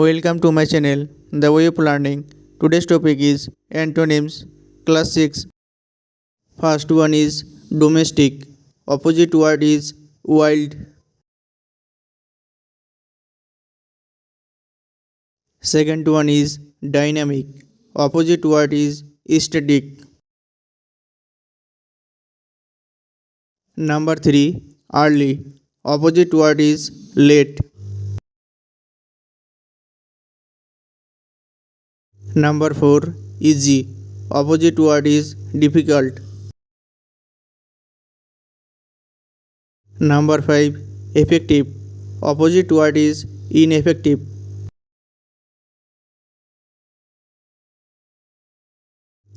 Welcome to my channel, The Way of Learning. Today's topic is antonyms, class 6. First one is domestic. Opposite word is wild. Second one is dynamic. Opposite word is static. Number 3, early. Opposite word is late. Number 4, easy. Opposite word is difficult. Number 5, effective. Opposite word is ineffective.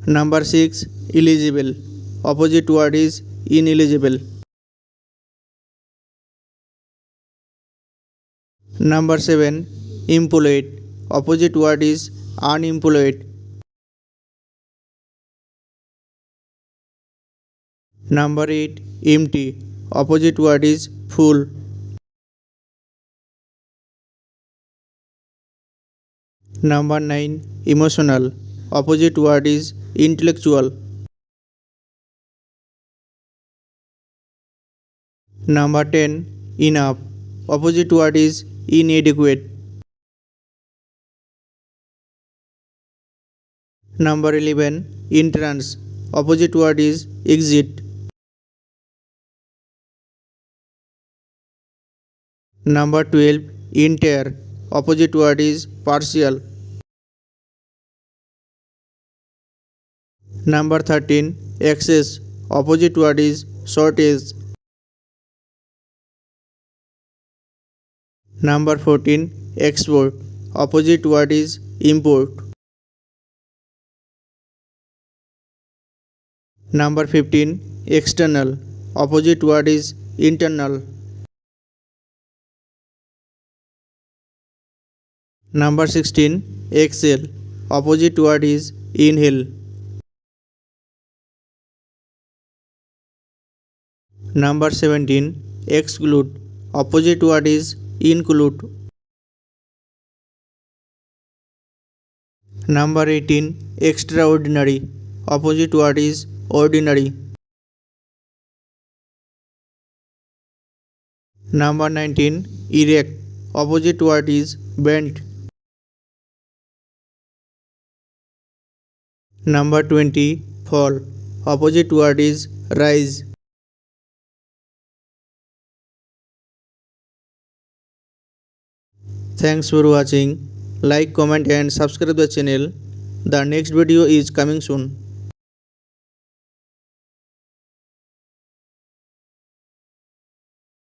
Number 6, eligible. Opposite word is ineligible. Number 7, employed. Opposite word is unemployed. Number 8, empty. Opposite word is full. Number 9, emotional. Opposite word is intellectual. Number 10, enough. Opposite word is inadequate. Number 11, entrance. Opposite word is exit. Number 12, entire. Opposite word is partial. Number 13, excess. Opposite word is shortage. Number 14, export. Opposite word is import. Number 15, external. Opposite word is internal. Number 16, exhale. Opposite word is inhale. Number 17, exclude. Opposite word is include. Number 18, extraordinary. Opposite word is ordinary. Number 19, erect. Opposite word is bent. Number 20, fall. Opposite word is rise. Thanks for watching. Like, comment and subscribe the channel. The next video is coming soon.